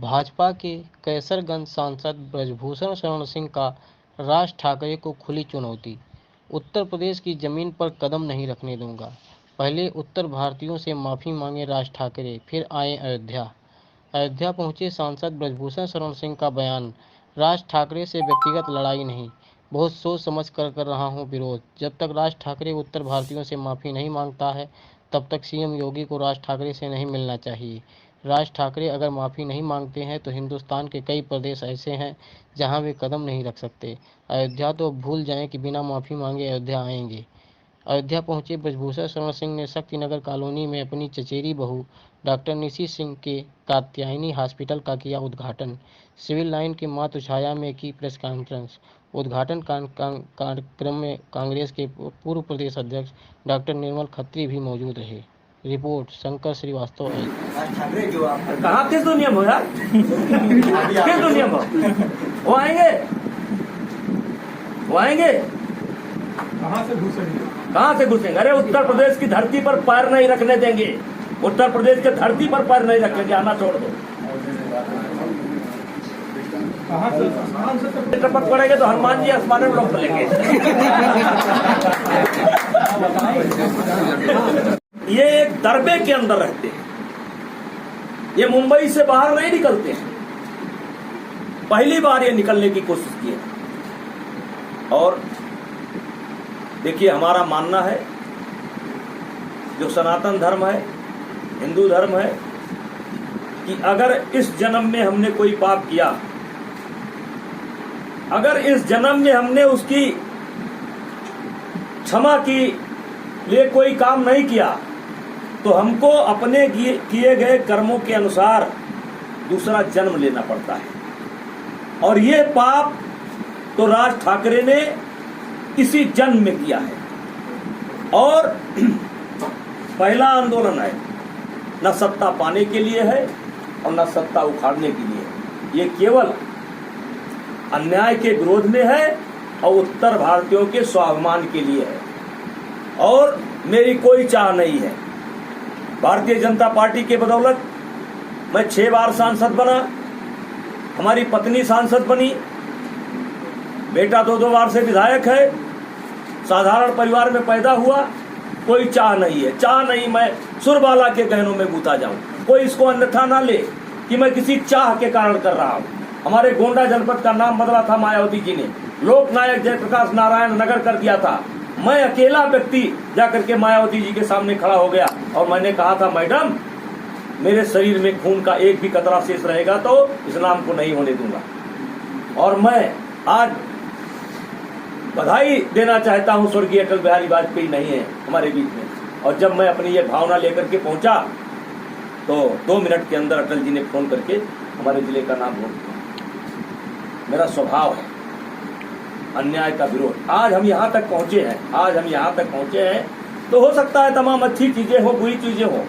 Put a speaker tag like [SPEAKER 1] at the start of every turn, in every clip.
[SPEAKER 1] भाजपा के कैसरगंज सांसद ब्रजभूषण शरण सिंह का राज ठाकरे को खुली चुनौती। उत्तर प्रदेश की जमीन पर कदम नहीं रखने दूंगा। पहले उत्तर भारतीयों से माफी मांगे राज ठाकरे, फिर आए अयोध्या। अयोध्या पहुंचे सांसद ब्रजभूषण शरण सिंह का बयान। राज ठाकरे से व्यक्तिगत लड़ाई नहीं, बहुत सोच समझ कर रहा हूं विरोध। जब तक राज ठाकरे उत्तर भारतीयों से माफ़ी नहीं मांगता है, तब तक सीएम योगी को राज ठाकरे से नहीं मिलना चाहिए। राज ठाकरे अगर माफ़ी नहीं मांगते हैं तो हिंदुस्तान के कई प्रदेश ऐसे हैं जहां वे कदम नहीं रख सकते। अयोध्या तो अब भूल जाएं कि बिना माफ़ी मांगे अयोध्या आएंगे। अयोध्या पहुंचे ब्रजभूषण शरण सिंह ने शक्तिनगर कॉलोनी में अपनी चचेरी बहू डॉक्टर निशी सिंह के कात्यायनी हॉस्पिटल का किया उद्घाटन। सिविल लाइन के मातृछाया में की प्रेस कॉन्फ्रेंस। उद्घाटन कार्यक्रम में कांग्रेस के पूर्व प्रदेश अध्यक्ष डॉक्टर निर्मल खत्री भी मौजूद रहे। रिपोर्ट शंकर श्रीवास्तव।
[SPEAKER 2] कहाँ किस दुनिया में यार किस दुनिया में वो आएंगे कहाँ से घुसेंगे? अरे उत्तर प्रदेश की धरती पर पैर नहीं रखने देंगे। उत्तर प्रदेश के धरती पर पैर नहीं रखेंगे। आना छोड़ दो। टपक पड़ेंगे तो हनुमान जी आसमान में लौट लेंगे। ये एक दरबे के अंदर रहते हैं। ये मुंबई से बाहर नहीं निकलते हैं। पहली बार ये निकलने की कोशिश की है। और देखिए, हमारा मानना है, जो सनातन धर्म है, हिंदू धर्म है, कि अगर इस जन्म में हमने कोई पाप किया, अगर इस जन्म में हमने उसकी क्षमा की लिए कोई काम नहीं किया, तो हमको अपने किए गए कर्मों के अनुसार दूसरा जन्म लेना पड़ता है। और ये पाप तो राज ठाकरे ने इसी जन्म में किया है। और पहला आंदोलन है, न सत्ता पाने के लिए है और न सत्ता उखाड़ने के लिए। ये केवल अन्याय के विरोध में है और उत्तर भारतीयों के स्वाभिमान के लिए है। और मेरी कोई चाह नहीं है। भारतीय जनता पार्टी के बदौलत मैं 6 बार सांसद बना, हमारी पत्नी सांसद बनी, बेटा 2 बार से विधायक है, साधारण परिवार में पैदा हुआ। कोई चाह नहीं है, चाह नहीं मैं सुरबाला के गहनों में गुथा जाऊं। कोई इसको अन्यथा ना ले कि मैं किसी चाह के कारण कर रहा हूं। हमारे गोंडा जनपद का नाम बदला था मायावती जी ने, लोकनायक जयप्रकाश नारायण नगर कर दिया था। मैं अकेला व्यक्ति जाकर के मायावती जी के सामने खड़ा हो गया और मैंने कहा था, मैडम, मेरे शरीर में खून का एक भी कतरा शेष रहेगा तो इस नाम को नहीं होने दूंगा। और मैं आज बधाई देना चाहता हूं, स्वर्गीय अटल बिहारी वाजपेयी नहीं है हमारे बीच में। और जब मैं अपनी ये भावना लेकर के पहुंचा तो 2 मिनट के अंदर अटल जी ने फोन करके हमारे जिले का नाम बोल दिया। मेरा स्वभाव है अन्याय का विरोध। आज हम यहाँ तक पहुंचे हैं, तो हो सकता है तमाम अच्छी चीजें हो, बुरी चीजें हो,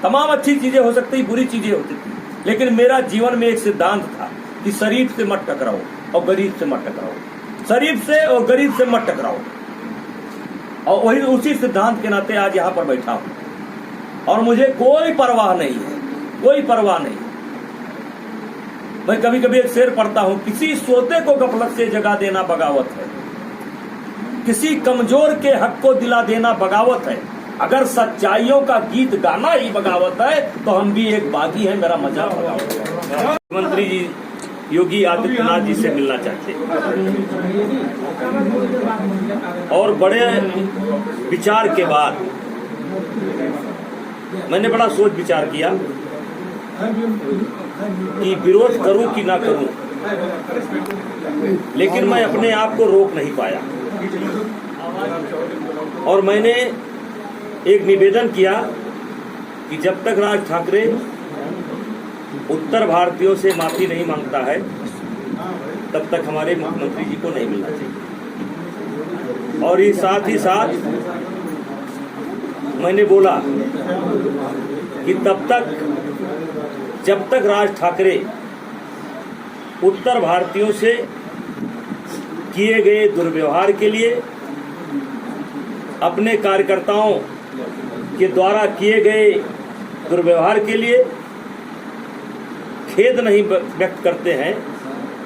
[SPEAKER 2] तमाम अच्छी चीजें हो सकती, बुरी चीजें होती थी, लेकिन मेरा जीवन में एक सिद्धांत था कि शरीफ से मत टकराओ और गरीब से मत टकराओ, शरीफ से और गरीब से मत टकराओ। और वही उसी सिद्धांत के नाते आज यहाँ पर बैठा हूँ। और मुझे कोई परवाह नहीं है, कोई परवाह नहीं। मैं कभी कभी एक शेर पढ़ता हूँ, किसी सोते को गफलत से जगा देना बगावत है, किसी कमजोर के हक को दिला देना बगावत है। अगर सच्चाइयों का गीत गाना ही बगावत है तो हम भी एक बागी हैं, मेरा मजाक बगावत है। मुख्यमंत्री जी योगी आदित्यनाथ जी से मिलना चाहते और बड़े विचार के बाद मैंने बड़ा सोच विचार किया कि विरोध करूं कि ना करूं, लेकिन मैं अपने आप को रोक नहीं पाया। और मैंने एक निवेदन किया कि जब तक राज ठाकरे उत्तर भारतीयों से माफी नहीं मांगता है, तब तक हमारे मुख्यमंत्री जी को नहीं मिलना चाहिए। और ये साथ ही साथ मैंने बोला कि जब तक राज ठाकरे उत्तर भारतीयों से किए गए दुर्व्यवहार के लिए, अपने कार्यकर्ताओं के द्वारा किए गए दुर्व्यवहार के लिए खेद नहीं व्यक्त करते हैं,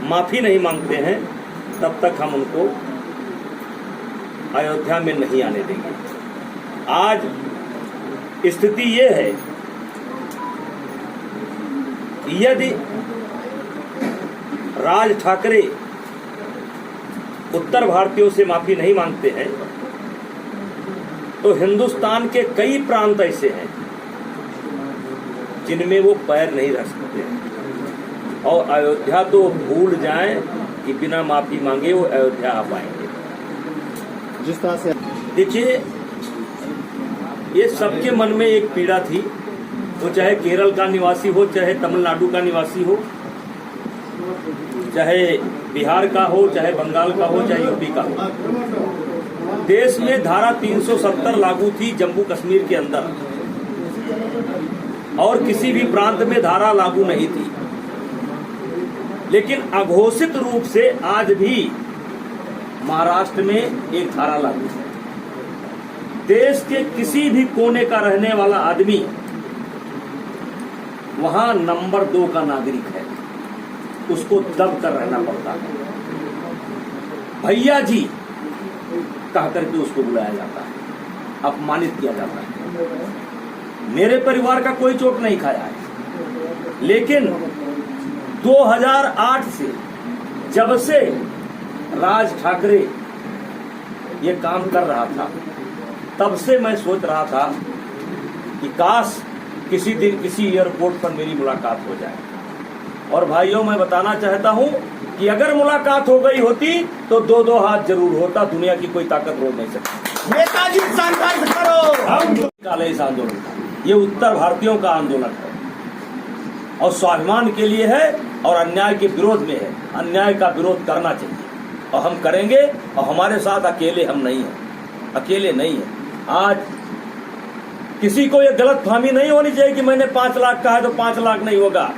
[SPEAKER 2] माफी नहीं मांगते हैं, तब तक हम उनको अयोध्या में नहीं आने देंगे। आज स्थिति ये है कि यदि राज ठाकरे उत्तर भारतीयों से माफी नहीं मांगते हैं तो हिंदुस्तान के कई प्रांत ऐसे हैं जिनमें वो पैर नहीं रख सकते हैं, और अयोध्या तो भूल जाएं कि बिना माफी मांगे वो अयोध्या आ पाएंगे।
[SPEAKER 3] जिस तरह से
[SPEAKER 2] देखिए, ये सबके मन में एक पीड़ा थी, वो चाहे केरल का निवासी हो, चाहे तमिलनाडु का निवासी हो, चाहे बिहार का हो, चाहे बंगाल का हो, चाहे यूपी का हो। देश में धारा 370 लागू थी जम्मू कश्मीर के अंदर, और किसी भी प्रांत में धारा लागू नहीं थी। लेकिन अघोषित रूप से आज भी महाराष्ट्र में एक धारा लागू है। देश के किसी भी कोने का रहने वाला आदमी वहां नंबर 2 का नागरिक है, उसको दब कर रहना पड़ता है। भैया जी कह करके उसको बुलाया जाता है, अपमानित किया जाता है। मेरे परिवार का कोई चोट नहीं खाया है, लेकिन 2008 से जब से राज ठाकरे ये काम कर रहा था, तब से मैं सोच रहा था कि काश किसी दिन किसी एयरपोर्ट पर मेरी मुलाकात हो जाए। और भाइयों, मैं बताना चाहता हूं कि अगर मुलाकात हो गई होती तो 2-2 हाथ जरूर होता, दुनिया की कोई ताकत रोक नहीं सकती।
[SPEAKER 3] नेताजी संघर्ष करो।
[SPEAKER 2] हम काले इस आंदोलन का, ये उत्तर भारतीयों का आंदोलन है और स्वाभिमान के लिए है और अन्याय के विरोध में है। अन्याय का विरोध करना चाहिए और हम करेंगे, और हमारे साथ अकेले हम नहीं हैं, अकेले नहीं हैं। आज किसी को ये गलतफहमी नहीं होनी चाहिए कि मैंने 5 लाख कहा है तो 5 लाख नहीं होगा,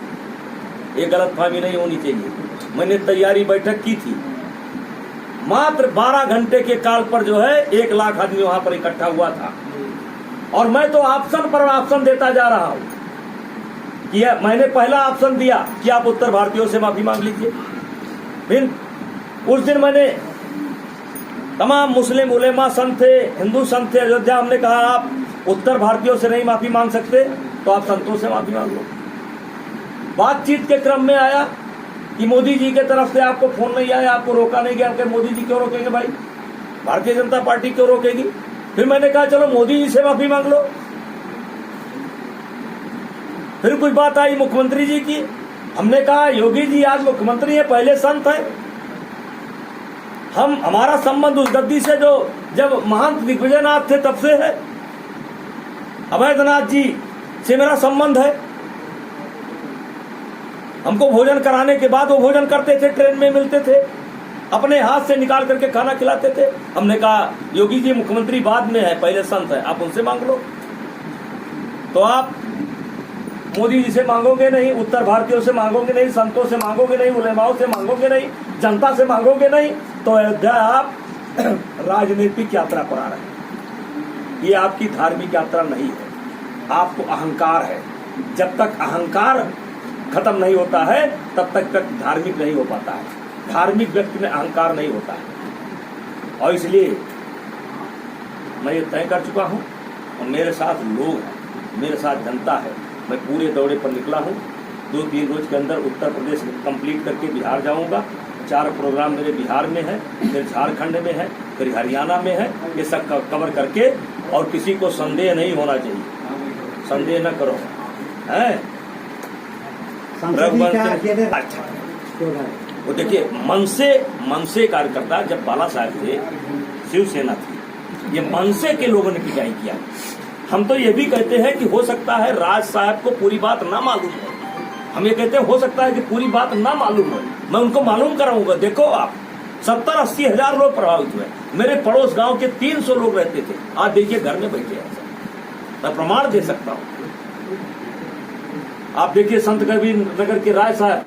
[SPEAKER 2] ये गलतफहमी नहीं होनी चाहिए। मैंने तैयारी बैठक की थी, मात्र 12 घंटे के काल पर जो है 1 लाख आदमी वहां पर इकट्ठा हुआ था, और मैं तो ऑप्शन पर ऑप्शन देता जा रहा हूं कि मैंने पहला ऑप्शन दिया कि आप उत्तर भारतीयों से माफी मांग लीजिए। फिर उस दिन मैंने तमाम मुस्लिम उलेमा संत थे, हिंदू संत थे अयोध्या, हमने कहा आप उत्तर भारतीयों से नहीं माफी मांग सकते तो आप संतों से माफी मांग लो। बातचीत के क्रम में आया कि मोदी जी के तरफ से आपको फोन नहीं आया, आपको रोका नहीं गया। मोदी जी क्यों रोकेंगे भाई, भारतीय जनता पार्टी क्यों रोकेगी? फिर मैंने कहा चलो मोदी जी से माफी मांग लो। फिर कुछ बात आई मुख्यमंत्री जी की, हमने कहा योगी जी आज मुख्यमंत्री है, पहले संत है। हमारा संबंध उस गद्दी से जो जब महंत दिग्विजयनाथ थे तब से है। अवैधनाथ जी से मेरा संबंध है। हमको भोजन कराने के बाद वो भोजन करते थे, ट्रेन में मिलते थे, अपने हाथ से निकाल करके खाना खिलाते थे। हमने कहा योगी जी मुख्यमंत्री बाद में है, पहले संत है, आप उनसे मांग लो। तो आप मोदी जी से मांगोगे नहीं, उत्तर भारतीयों से मांगोगे नहीं, संतों से मांगोगे नहीं, उलेमाओं से मांगोगे नहीं, जनता से मांगोगे नहीं, तो अयोध्या आप राजनीतिक यात्रा पर आ रहे हैं। ये आपकी धार्मिक यात्रा नहीं है, आपको अहंकार है। जब तक अहंकार खत्म नहीं होता है तब तक धार्मिक नहीं हो पाता है। धार्मिक व्यक्ति में अहंकार नहीं होता है, और इसलिए मैं ये तय कर चुका हूँ और मेरे साथ लोग हैं, मेरे साथ जनता है। मैं पूरे दौरे पर निकला हूँ। 2-3 रोज के अंदर उत्तर प्रदेश कंप्लीट करके बिहार जाऊँगा। 4 प्रोग्राम मेरे बिहार में है, फिर झारखंड में है, फिर हरियाणा में है। ये सब कवर करके, और किसी को संदेह नहीं होना चाहिए, संदेह न करो है। अच्छा, वो देखिए मनसे कार्यकर्ता जब बाला साहब थे, शिवसेना थी, ये मनसे के लोगों ने पिटाई किया। हम तो ये भी कहते हैं कि हो सकता है राज साहब को पूरी बात ना मालूम हो। हम ये कहते हैं हो सकता है कि पूरी बात ना मालूम हो, मैं उनको मालूम कराऊंगा। देखो आप 70-80 हजार लोग प्रभावित हुए। मेरे पड़ोस गांव के 300 लोग रहते थे, आज देखिए घर में बैठे हैं। मैं प्रमाण दे सकता हूं। आप देखिए संत कबीर नगर के राय साहब